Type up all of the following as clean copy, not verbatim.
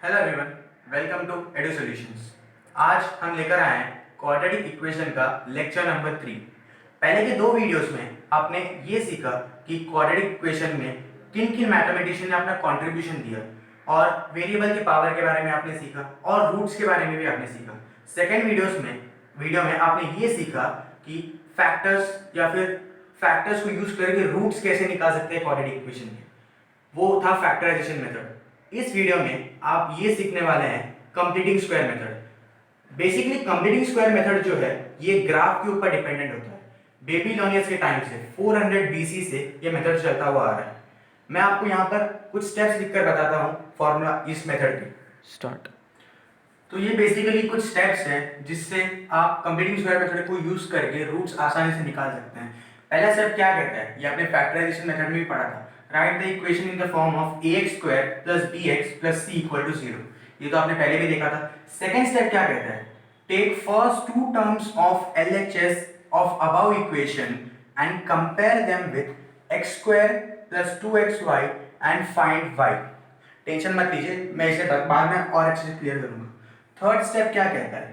Hello everyone, welcome to Edu Solutions. आज हम लेकर आए हैं क्वाड्रेटिक इक्वेशन का लेक्चर नंबर 3। पहले के दो वीडियोस में आपने ये सीखा कि क्वाड्रेटिक इक्वेशन में किन किन मैथमेटिशियन ने अपना कंट्रीब्यूशन दिया और वेरिएबल के पावर के बारे में आपने सीखा और रूट्स के बारे में भी आपने सीखा। सेकेंड वीडियो में आपने ये सीखा कि फैक्टर्स या फिर फैक्टर्स को यूज करके रूट्स कैसे निकाल सकते हैं क्वाड्रेटिक इक्वेशन के, वो था फैक्टराइजेशन मेथड। इस वीडियो में आप ये सीखने वाले हैं completing square method. Basically completing square method जो है ये ग्राफ के ऊपर डिपेंडेंट होता है। बेबीलोनियंस के टाइम से 400 बीसी से ये मेथड चलता हुआ आ रहा है। मैं आपको यहाँ पर कुछ स्टेप्स लिखकर बताता हूँ फॉर्मूला इस मेथड की। स्टार्ट। तो ये बेसिकली कुछ स्टेप्स हैं जिससे आप कंप्लीटिंग स्क्वायर मेथड को यूज करके रूट्स आसानी से निकाल सकते हैं। पहला स्टेप क्या कहता है, ये आपने फैक्टराइजेशन मेथड में भी पढ़ा था। Write the equation in the form of ax square plus bx plus c equal to 0। ये तो आपने पहले भी देखा था। सेकंड स्टेप क्या कहता है, take first two terms of LHS of above equation and compare them with x square plus 2xy and find y। Tension मत लीजिए, मैं इसे बाद में और अच्छे से क्लियर करूंगा। थर्ड स्टेप क्या कहता है,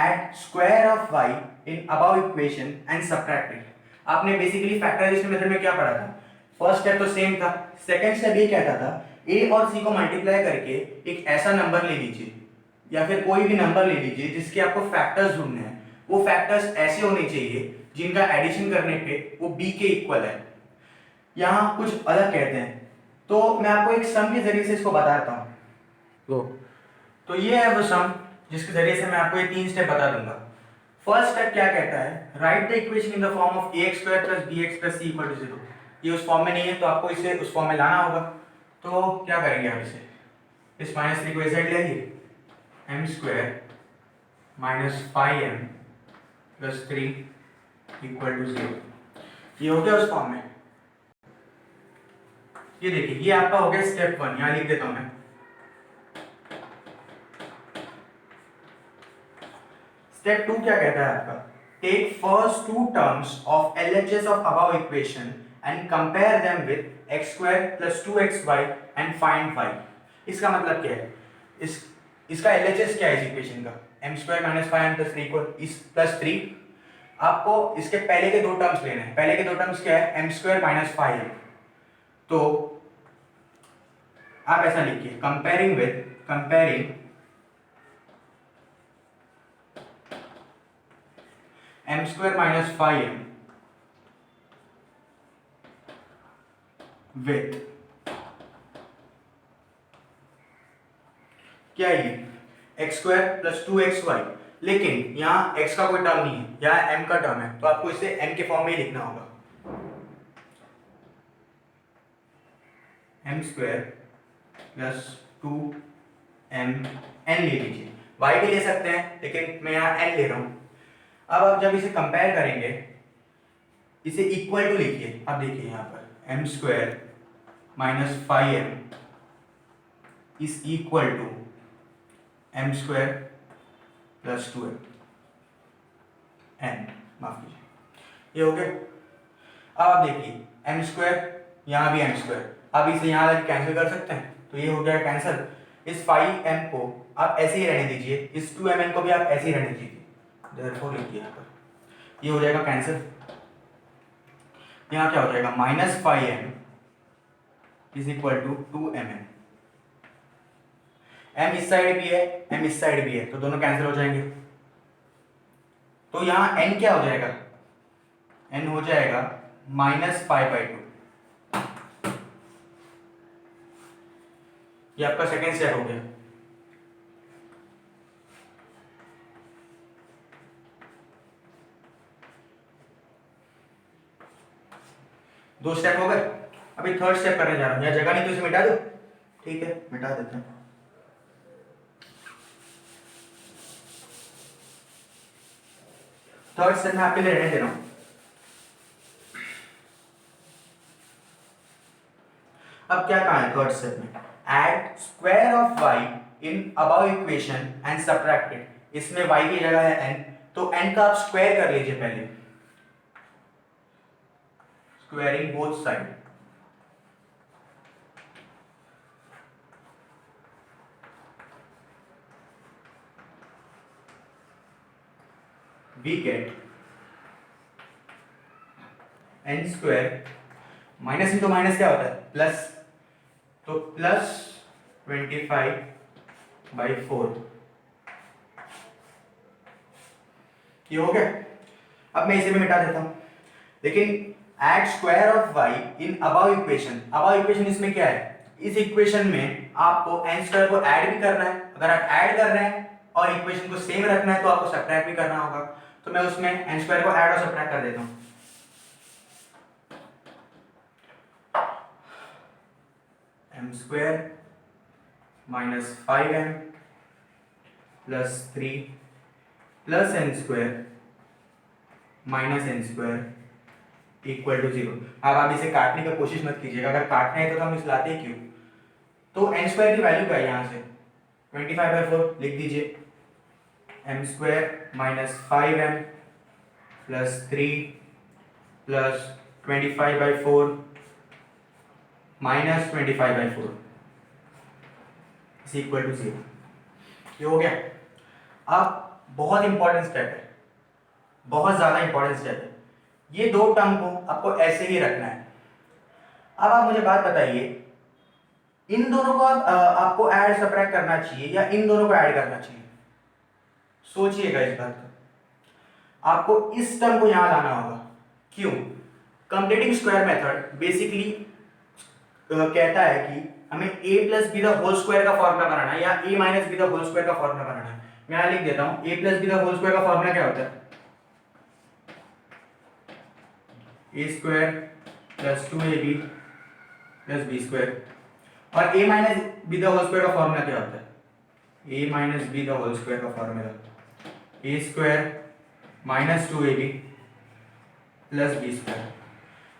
add square of y in above equation and subtract it. आपने बेसिकली फैक्टराइजेशन मेथड में क्या पढ़ा था, फर्स्ट स्टेप तो सेम था। सेकंड स्टेप ये कहता था a और c को मल्टीप्लाई करके एक ऐसा नंबर ले लीजिए या फिर कोई भी नंबर ले लीजिए जिसके आपको फैक्टर्स ढूंढने हैं। वो फैक्टर्स ऐसे होने चाहिए जिनका एडिशन करने पे वो b के इक्वल है। यहाँ कुछ अलग कहते हैं, तो मैं आपको एक सम के जरिए से इसको बताता हूँ। तो ये है वो सम जिसके जरिए से मैं आपको ये तीन स्टेप बता दूंगा। फर्स्ट स्टेप क्या कहता है, write the equation in the form of ax square plus bx plus c equal to 0। ये उस फॉर्म में नहीं है तो आपको इसे उस फॉर्म में लाना होगा। तो क्या करेंगे आप इसे, इस -3 को इस साइड ले आइए, m square minus 5m plus 3 equal to 0। ये हो गया उस फॉर्म में। ये देखिए ये आपका हो गया स्टेप 1। यहाँ लिख देता हूँ मैं। स्टेप 2 क्या कहता है आपका, take first two terms of LHS of above equation and compare them with x square plus 2xy and find y। इसका मतलब क्या है, इसका LHS क्या है इस इक्वेशन का, m square minus 5m plus 3 equal इस प्लस 3। आपको इसके पहले के दो टर्म्स लेने हैं। पहले के दो टर्म्स क्या है, m स्क्वायर माइनस 5m। तो आप ऐसा लिखिए, comparing m square minus 5m with क्या है ये, x स्क्वायर प्लस 2xy। लेकिन यहाँ x का कोई टर्म नहीं है, यहाँ m का टर्म है, तो आपको इसे m के फॉर्म में ही लिखना होगा। m square plus 2m n ले लीजिए, y भी ले सकते हैं लेकिन मैं यहाँ n ले रहा हूँ। अब आप जब इसे कंपेयर करेंगे, इसे इक्वल टू लिखिए। अब देखिए यहाँ पर m square minus 5m is equal to m square plus 2m n, माफ कीजिए, ये हो गया। अब आप देखिए m स्क्वायर, यहाँ भी m स्क्वायर, आप इसे यहाँ कैंसिल कर सकते हैं, तो ये हो गया कैंसिल। इस 5m को आप ऐसे ही रहने दीजिए, इस 2mn को भी आप ऐसे ही रहने दीजिए। देयरफॉर लिखिए यहाँ पर, ये हो जाएगा कैंसिल। यहाँ क्या हो जाएगा, minus 5m is equal to 2mn। m इस साइड भी है, m इस साइड भी है, तो दोनों कैंसिल हो जाएंगे। तो यहाँ n क्या हो जाएगा, n हो जाएगा -5/2। ये आपका सेकेंड स्टेप हो गया। दो स्टेप हो गए, अभी थर्ड स्टेप करने जा रहा हूं। यहाँ जगह नहीं तो इसे मिटा दो, ठीक है मिटा देते हैं। थर्ड स्टेप में आपके लिए रहने दे रहा हूं। अब क्या कहा है थर्ड स्टेप में, add square of y in above equation and subtract it. इसमें y की जगह है n, तो n का आप स्क्वायर कर लीजिए पहले, squaring both side. We get n square, minus into minus क्या होता है प्लस, तो प्लस 25/4 ये हो गया। अब मैं इसे भी मिटा देता हूं, लेकिन add square of y in above equation, above equation इसमें क्या है, इस इक्वेशन में आपको n स्क्वायर को ऐड भी करना है, अगर आप ऐड कर रहे हैं और इक्वेशन को सेम रखना है तो आपको सब्ट्रैक्ट भी करना होगा, तो मैं उसमें n स्क्वायर को ऐड और सब्ट्रैक्ट कर देता हूं। m square minus 5m plus 3 plus n square minus n square equal to 0। अब आप इसे काटने की कोशिश मत कीजिएगा, अगर काटना है तो हम इस लाते क्यों, तो n स्क्वायर की वैल्यू क्या है, यहाँ से 25/4 लिख दीजिए, m square minus 5m plus 3 plus 25/4 minus 25/4 is equal to 0। ये हो गया। अब बहुत इंपॉर्टेंट स्टेप है, बहुत ज्यादा इंपॉर्टेंट स्टेप है, ये दो टर्म को आपको ऐसे ही रखना है। अब आप मुझे बात बताइए, इन दोनों को आपको ऐड सब्ट्रैक्ट करना चाहिए या इन दोनों को ऐड करना चाहिए, सोचिएगा इस बात को। आपको इस टर्म को यहां लाना होगा, क्यों, कंप्लीटिंग स्क्वायर मेथड बेसिकली कहता है कि हमें a plus b the whole square का फॉर्मूला बनाना है या a minus b the whole square का फॉर्मूला बनाना है। मैं यहां लिख देता हूं, a plus b the whole square का फॉर्मूला क्या होता है, a square plus 2ab plus b square, और a minus b the whole square का फॉर्मूला क्या होता है, a minus b the whole square का formula a square minus 2ab plus b square.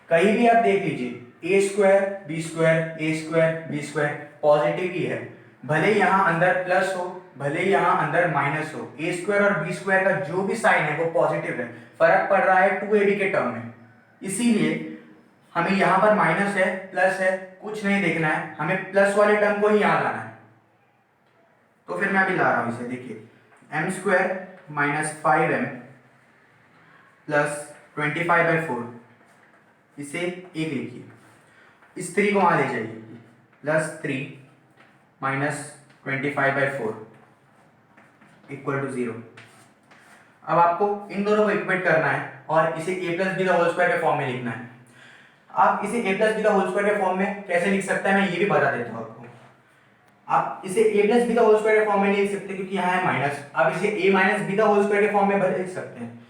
कहीं भी आप देख लीजिए a square b square, a square b square positive ही है, भले यहाँ अंदर प्लस हो भले यहाँ अंदर माइनस हो, ए स्क्वायर और बी स्क्वायर का जो भी साइन है वो पॉजिटिव है, फर्क पड़ रहा है 2ab के टर्म में, इसीलिए हमें यहाँ पर माइनस है प्लस है कुछ नहीं देखना है, हमें प्लस वाले टर्म को ही यहाँ लाना है। तो फिर मैं अभी ला रहा हूँ इसे, देखिए m square minus 5m plus 25/4, इसे एक लिखिए, इस 3 को वहां ले जाइए, प्लस 3 माइनस 25/4 इक्वल टू 0। अब आपको इन दोनों को इक्वेट करना है और इसे a plus b the whole square के फॉर्म में लिखना है। आप इसे a plus b the whole square के फॉर्म में कैसे लिख सकते हैं मैं ये भी बता देता हूँ आपको। आप इसे a plus b the whole square के फॉर्म में नहीं लिख सकते क्योंकि यहाँ है माइनस, आप इसे a minus b the whole square के फॉर्म में लिख सकते हैं।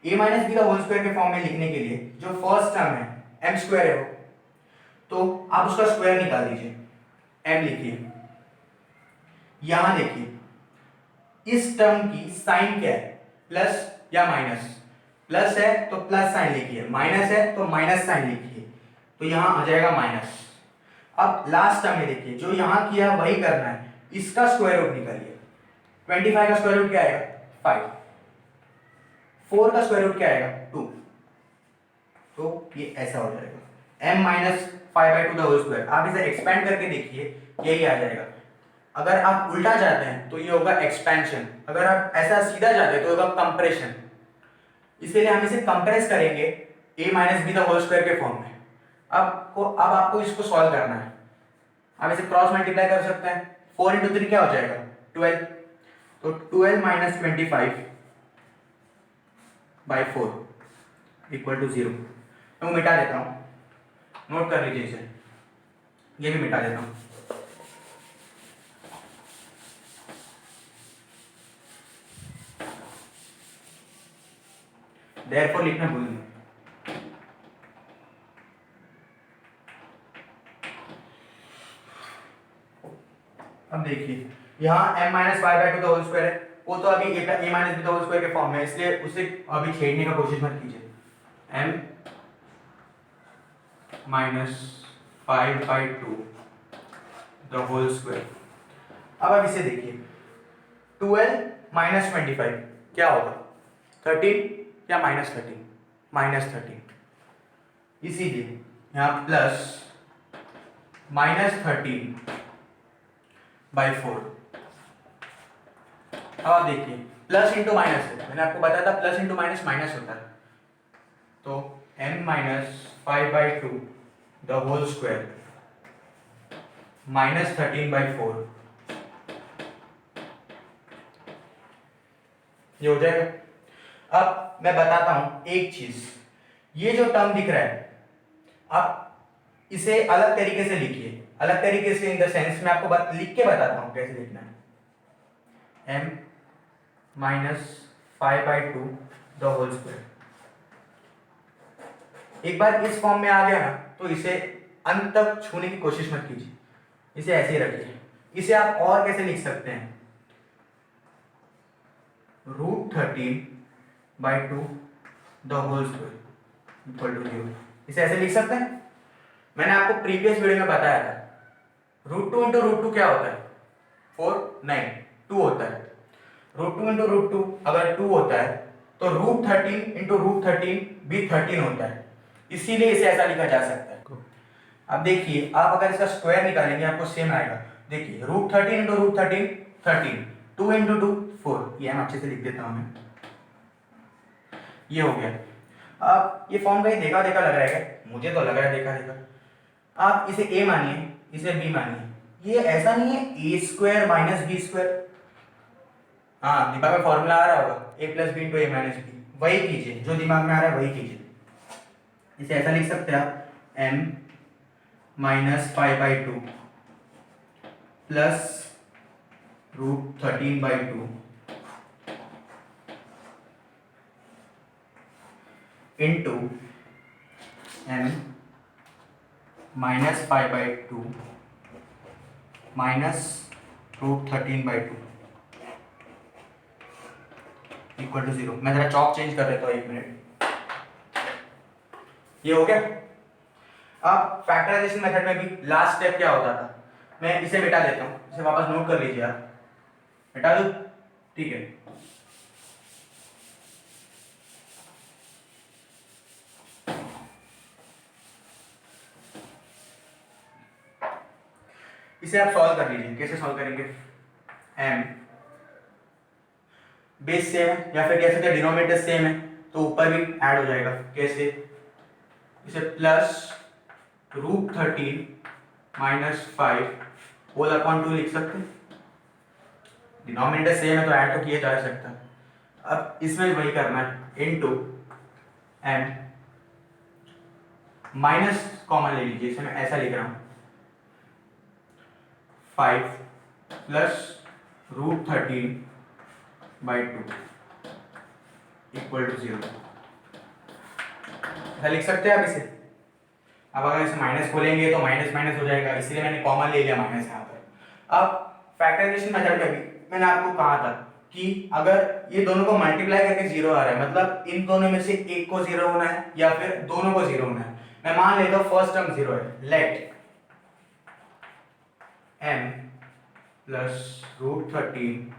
a minus b the whole square के फॉर्म में लिखने के लिए जो फर्स्ट टर्म है m स्क्वायर है वो, तो आप उसका स्क्वायर निकाल दीजिए, m लिखिए, यहां देखिए इस टर्म की साइन क्या है, प्लस या माइनस, प्लस है तो प्लस साइन लिखिए, माइनस है तो माइनस साइन लिखिए, तो यहां आ जाएगा माइनस। अब लास्ट टर्म में देखिए जो यहां किया वही करना है, इसका स्क्वायर रूट निकालिए, 25 का स्क्वायर रूट क्या आएगा 5, 4 का स्क्वायर रूट क्या आएगा 2, तो ये ऐसा हो जाएगा m minus 5/2 the whole square. आप इसे एक्सपेंड करके देखिए यही आ जाएगा। अगर आप उल्टा जाते हैं तो ये होगा एक्सपेंशन, अगर आप ऐसा सीधा जाते हैं तो होगा कंप्रेशन, इसलिए हम इसे कंप्रेस करेंगे a minus b the whole square के फॉर्म में। अब आपको इसको सॉल्व करना है, आप इसे क्रॉस मल्टीप्लाई कर सकते हैं, 4 × 3 क्या हो जाएगा 12, तो 12 माइनस 25/4 इक्वल टू 0। मैं मिटा देता हूं, नोट कर लीजिए इसे, ये भी मिटा देता हूं। देयरफॉर लिखना भूल गए। अब देखिए यहाँ m minus 5/2 the whole square है, वो तो अभी a minus b the whole square के फॉर्म में, इसलिए उसे अभी छेड़ने का कोशिश मत कीजिए। m minus 5/2 the whole square. अब आप इसे देखिए 12 माइनस 25 क्या होगा 13 या -13, -13, इसीलिए यहाँ प्लस -13/4। अब आप देखिए प्लस इंटू माइनस होता है, मैंने आपको बताया था प्लस इंटू माइनस माइनस होता है, तो m minus 5/2 the whole square minus 13/4 ये हो जाएगा। अब मैं बताता हूं एक चीज, ये जो टर्म दिख रहा है आप इसे अलग तरीके से लिखिए, अलग तरीके से इन द सेंस मैं आपको लिख के बताता हूं कैसे लिखना है। m minus 5/2 the whole square, एक बार इस फॉर्म में आ गया ना तो इसे अंत तक छूने की कोशिश मत कीजिए, इसे ऐसे ही रखिए। इसे आप और कैसे लिख सकते हैं, √13/2 the whole square equal to 0, इसे ऐसे लिख सकते हैं। मैंने आपको प्रीवियस वीडियो में बताया था √2 इंटू √2 क्या होता है, 4 नहीं 2 होता है। √2 इंटू √2 अगर 2 होता है तो √13 इंटू √13 भी 13 होता है, इसीलिए इसे ऐसा लिखा जा सकता है। अब देखिए आप अगर इसका स्क्वायर निकालेंगे आपको सेम आएगा, देखिए √13 इंटू √13 13, 2 इंटू 2 4, ये हम अच्छे से लिख देता हूं मैं, ये हो गया। अब ये फॉर्म कहीं देखा देखा लग रहा है क्या, मुझे तो लग रहा है देखा देखा। आप इसे a मानिए इसे b मानिए, ये ऐसा नहीं है a² माइनस b स्क्वायर, हाँ दिमाग में फॉर्मूला आ रहा होगा a plus b into a minus b, वही कीजिए जो दिमाग में आ रहा है वही कीजिए। इसे ऐसा लिख सकते हैं आप m minus 5/2 plus √13/2 into m minus 5/2 minus √13/2 equal to 0। मैं जरा चॉक चेंज कर लेता हूँ, 1 मिनट। ये हो गया। अब फैक्टराइजेशन मेथड में भी लास्ट स्टेप क्या होता था, मैं इसे मिटा देता हूँ, इसे वापस नोट कर लीजिए आप, मिटा दूँ, ठीक है। इसे आप सॉल्व कर लीजिए, कैसे सॉल्व करेंगे, m बेस सेम है या फिर कह सकते हैं डिनोमिनेटर सेम है तो ऊपर भी ऐड हो जाएगा, कैसे, इसे प्लस √13 माइनस 5 होल अपॉन 2 लिख सकते हैं, डिनोमिनेटर सेम है तो ऐड तो किया जा सकता है। अब इसमें भी वही करना है, इनटू m माइनस कॉमन ले लीजिए, इसे मैं ऐसा लिख रहा हूं 5 प्लस √13/2 इक्वल टू 0, ऐसा लिख सकते हैं आप इसे। अब अगर इसे माइनस खोलेंगे तो माइनस माइनस हो जाएगा, इसलिए मैंने कॉमन ले लिया माइनस यहाँ पर। अब फैक्टराइजेशन मेथड में भी मैंने आपको कहा था कि अगर ये दोनों को मल्टीप्लाई करके 0 आ रहा है, मतलब इन दोनों में से एक को 0 होना है या फिर दोनों को 0 होना है। मैं मान लेता हूँ फर्स्ट टर्म 0 है, let m plus √13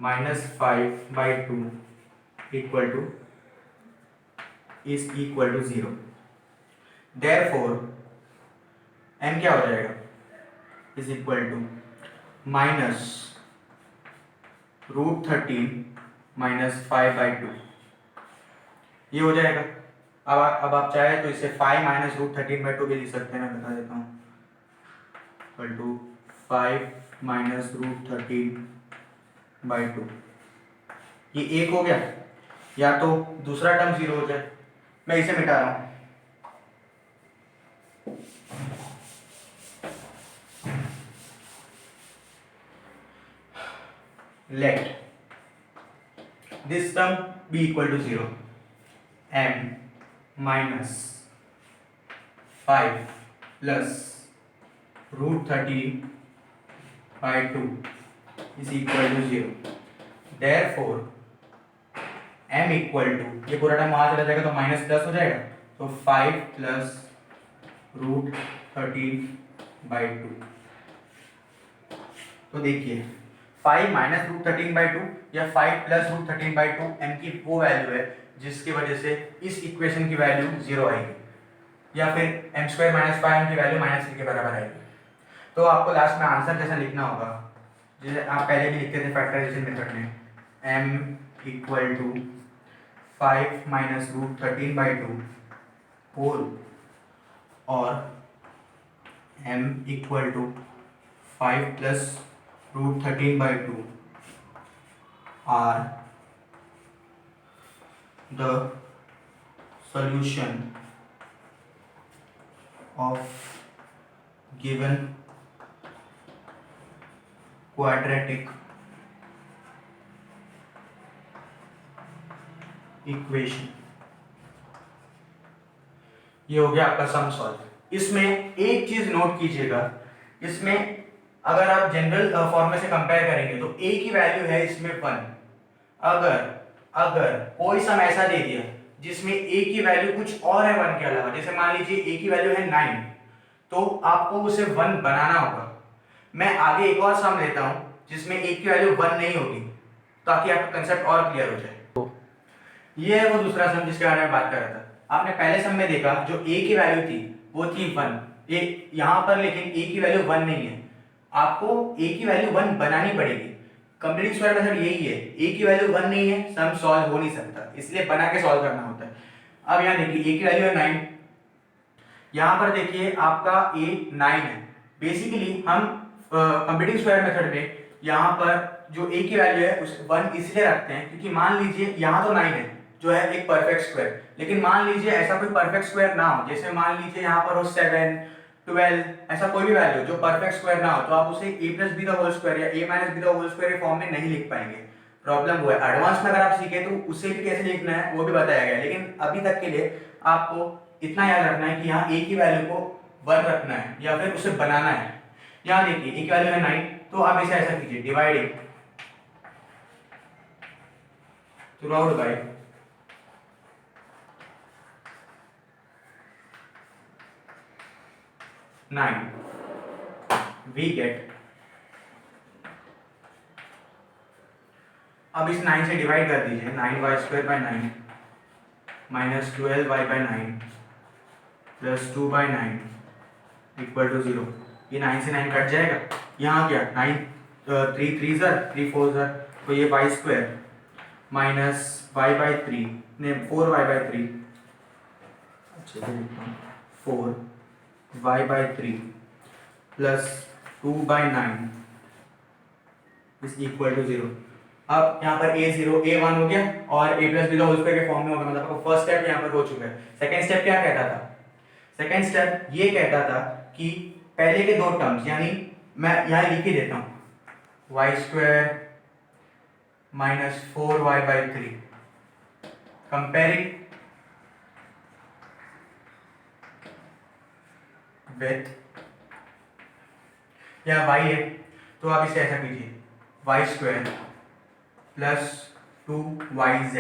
minus 5/2 equal to is equal to 0। Therefore m क्या हो जाएगा, is equal to minus √13 minus 5/2, ये हो जाएगा। अब आप चाहे तो इसे 5 माइनस √13/2 भी लिख सकते हैं, मैं बता देता हूँ, इक्वल टू 5 माइनस √13/2, ये एक हो गया, या तो दूसरा टर्म 0 हो जाए। मैं इसे मिटा रहा हूँ, let this term be equal to 0, m minus 5 plus √13/2 is equal to 0। Therefore m equal to, ये पूरा टाइम वहां चला जाएगा तो माइनस प्लस हो जाएगा, तो 5 प्लस √13/2। तो देखिए 5 माइनस √13/2 या 5 प्लस √13/2 m की वो वैल्यू है जिसकी वजह से इस इक्वेशन की वैल्यू 0 आएगी, या फिर m² माइनस 5 की वैल्यू -3 के बराबर आएगी। तो आपको लास्ट में आंसर जैसा लिखना होगा, जैसे आप पहले भी लिखते थे फैक्टराइजेशन मेथड में, m equal to 5 minus root 13/2 whole और m equal to 5 plus root 13/2 are the solution of given quadratic equation. ये हो गया आपका सम सॉल्व। इसमें एक चीज नोट कीजिएगा, इसमें अगर आप जनरल फॉर्मूले से कंपेयर करेंगे तो a की वैल्यू है इसमें 1। अगर अगर कोई सम ऐसा दे दिया जिसमें a की वैल्यू कुछ और है 1 के अलावा, जैसे मान लीजिए a की वैल्यू है 9, तो आपको उसे 1 बनाना होगा। मैं आगे एक और सम लेता हूं जिसमें a की वैल्यू 1 नहीं होगी, ताकि आपका कंसेप्ट और क्लियर हो जाए। ये है वो दूसरा सम जिसके बारे में बात कर रहा था। आपने पहले सम में देखा जो a की वैल्यू थी वो थी 1, यहाँ पर लेकिन a की वैल्यू 1 नहीं है, आपको a की वैल्यू 1 बनानी पड़ेगी। कंप्लीट स्क्वायर मेथड यही है, a की वैल्यू 1 नहीं है, सम सॉल्व हो नहीं सकता, इसलिए बना के सॉल्व करना होता है। अब यहाँ देखिए a की वैल्यू है 9, यहाँ पर देखिए आपका a 9 है। बेसिकली हम कंप्लीटिंग स्क्वायर मेथड में यहाँ पर जो a की वैल्यू है उस 1 इसलिए रखते हैं क्योंकि मान लीजिए यहाँ तो 9 है जो है एक परफेक्ट स्क्वायर, लेकिन मान लीजिए ऐसा कोई परफेक्ट स्क्वायर ना हो, जैसे मान लीजिए यहाँ पर हो 7, 12, ऐसा कोई भी वैल्यू जो परफेक्ट स्क्वायर ना हो, तो आप उसे a plus b the whole square या a minus b the whole square के फॉर्म में नहीं लिख पाएंगे। प्रॉब्लम वो है। एडवांस में अगर आप सीखे तो उसे भी कैसे लिखना है वो भी बताया गया, लेकिन अभी तक के लिए आपको इतना याद रखना है कि यहाँ a की वैल्यू को 1 रखना है या फिर उसे बनाना है। यहाँ देखिए a की वैल्यू है 9, तो आप इसे ऐसा कीजिए, dividing through out by 9, we get, अब इस 9 से डिवाइड कर दीजिए, 9y² 9 minus 12y/9 plus 2/9 equal to 0। ये 9 से 9 कट जाएगा, यहाँ क्या 9 3 3 3 4 तो ये y² माइनस y/3 ने 4y/3, अच्छे से लिखता हूँ, 4y/3 plus 2/9 is equal to 0। अब यहाँ पर a0 a1 हो गया और a plus b the whole square के फॉर्म में हो गया, मतलब आपको फर्स्ट स्टेप यहाँ पर हो चुका है। सेकंड स्टेप क्या कहता था? सेकंड स्टेप ये कहता था कि पहले के दो टर्म्स, यानी मैं यहाँ लिख ही देता हूँ, y² minus 4y/3 comparing with, या y है तो आप इसे ऐसा कीजिए, y² प्लस 2yz,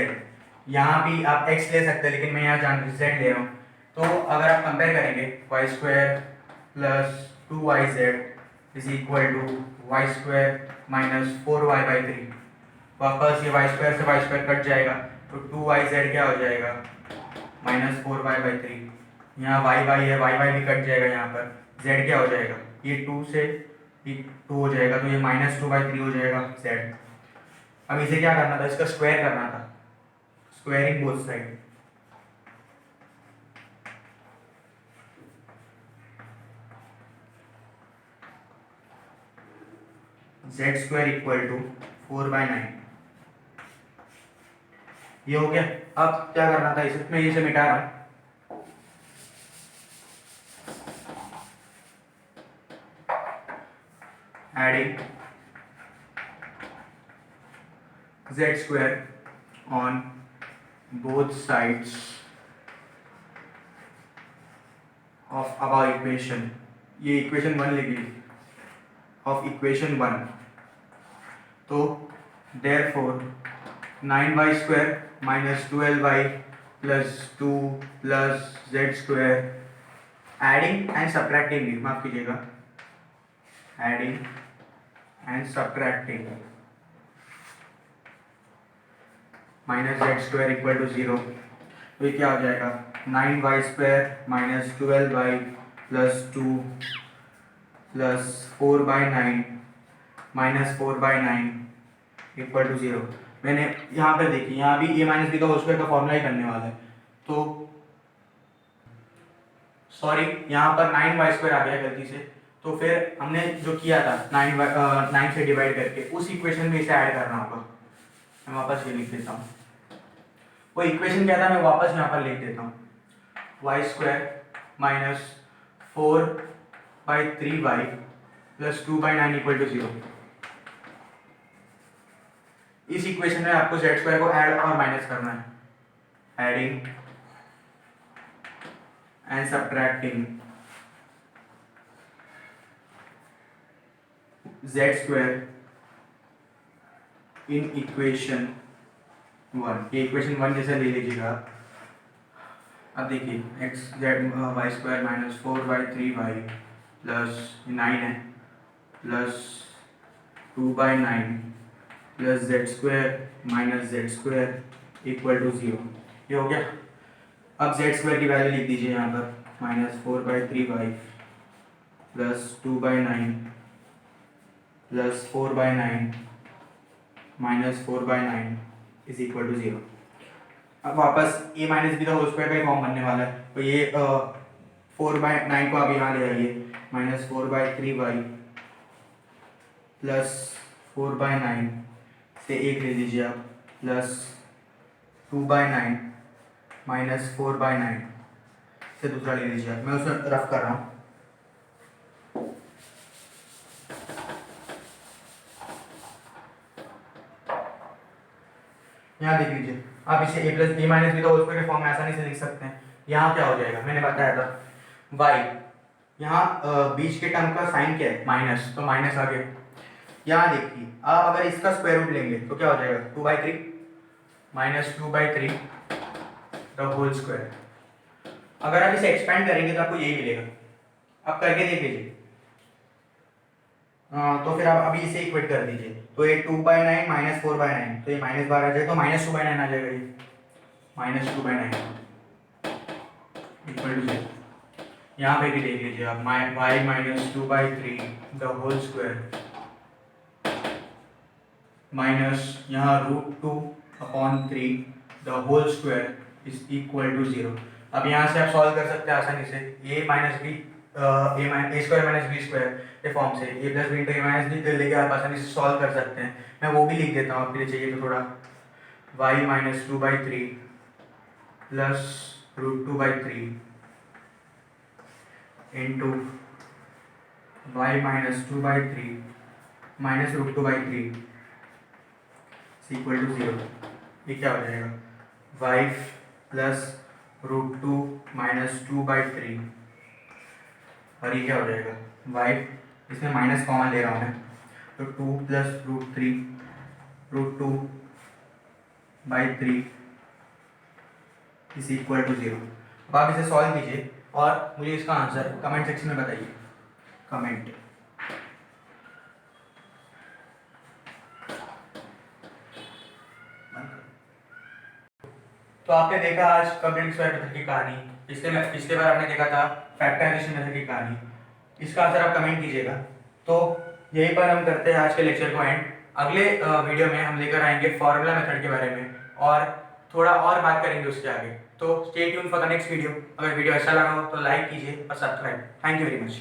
यहाँ भी आप x ले सकते हैं लेकिन मैं यहाँ जान z ले रहा हूँ, तो अगर आप कंपेयर करेंगे y² plus 2yz is equal to y² minus 4y/3, वापस ये y² से y² कट जाएगा तो 2yz क्या हो जाएगा, माइनस 4y/3, यहाँ y है, y भी कट जाएगा, यहाँ पर z क्या हो जाएगा, ये 2 से 2 हो जाएगा तो ये माइनस 2/3 हो जाएगा z। अब इसे क्या करना था, इसका स्क्वायर करना था, squaring both side, z² equal to 4/9, ये हो गया। अब क्या करना था, इसमें इसे मिटा रहा हूं, adding z² on both sides of our equation, ये इक्वेशन 1 लिखी, of equation 1, तो therefore 9y² minus 12y plus 2 plus z² adding and subtracting, माफ कीजिएगा, adding and subtracting minus z² equal to 0, तो ये क्या हो जाएगा, 9y² minus 12y plus 2 plus 4/9 minus 4/9 equal to 0। मैंने यहाँ पर देखिए, यहाँ भी ए माइनस बी का होल स्क्वायर का फॉर्मूला ही करने वाला है, तो सॉरी यहाँ पर 9y² आ गया गलती से, तो फिर हमने जो किया था 9 से डिवाइड करके उस इक्वेशन में इसे ऐड करना होगा। मैं वापस ये लिख देता हूँ, वो इक्वेशन क्या था मैं वापस यहाँ पर लिख देता हूँ, y² minus 4/3y plus 2/9 equal to 0। इस इक्वेशन में आपको z² को ऐड और माइनस करना है, adding and subtracting z² in equation 1। ये इक्वेशन 1 जैसे ले लीजिएगा। अब देखिए y² माइनस 4/3y प्लस 9 है plus 2/9 plus z² minus z² equal to 0। ये हो गया। अब z² की वैल्यू लिख दीजिए यहाँ पर, minus 4/3y plus 2/9 plus 4/9 minus 4/9 is equal to 0। अब वापस a माइनस बी का होल स्क्वायर का ही फॉर्म बनने वाला है, तो ये 4/9 को आप यहाँ ले आइए, माइनस 4/3y प्लस 4/9 से एक ले लीजिए आप, प्लस 2/9 माइनस 4/9 से दूसरा ले लीजिए आप। मैं उसमें रफ कर रहा हूँ। यहाँ देख लीजिए, आप इसे a plus a minus b का होल स्क्वायर के फॉर्म में आसानी से लिख सकते हैं। यहाँ क्या हो जाएगा, मैंने बताया था y, यहाँ बीच के टर्म का साइन क्या है, माइनस, तो माइनस आ गया। यहाँ देखिए, आप अगर इसका स्क्वायर रूट लेंगे तो क्या हो जाएगा, 2/3 माइनस 2/3 द होल स्क्वायर। अगर आप इसे एक्सपेंड करेंगे तो आपको यही मिलेगा। आप करके देख लीजिए। तो फिर आप अभी इसे इक्वेट कर दीजिए, तो ये 2/9 माइनस 4/9, तो ये माइनस बार आ जाएगा, तो माइनस 2/9 आ जाएगा, ये माइनस 2/9 इक्वल टू 0। यहाँ पे भी देख लीजिए आप, y minus 2/3 the whole square minus यहाँ √2/3 the whole square is equal to 0। अब यहाँ से आप सॉल्व कर सकते हैं आसानी से, a minus b a² minus b² form से a plus b into a minus b लेके आप आसानी से सॉल्व कर सकते हैं। मैं वो भी लिख देता हूँ, आपके लिए चाहिए तो थोड़ा, y minus 2/3 plus √2/3 into y minus 2/3 minus √2/3 equal to 0। ये क्या हो जाएगा, y प्लस √2 माइनस 2/3, और ये क्या हो जाएगा, y, इसमें माइनस कॉमन ले रहा हूँ मैं, तो 2 प्लस √2/3 इज इक्वल टू 0। अब आप इसे सॉल्व कीजिए और मुझे इसका आंसर कमेंट सेक्शन में बताइए, कमेंट। तो आपने देखा आज कंप्लीट स्क्वायर मेथड की कहानी। पिछले बार आपने देखा था फैक्टराइजेशन मेथड की कहानी। इसका आंसर आप कमेंट कीजिएगा। तो यहीं पर हम करते हैं आज के लेक्चर को एंड। अगले वीडियो में हम लेकर आएंगे फॉर्मूला मेथड के बारे में और थोड़ा और बात करेंगे उसके आगे। तो stay tune for the next video. अगर वीडियो अच्छा लगा हो तो लाइक कीजिए और subscribe. Thank you very much.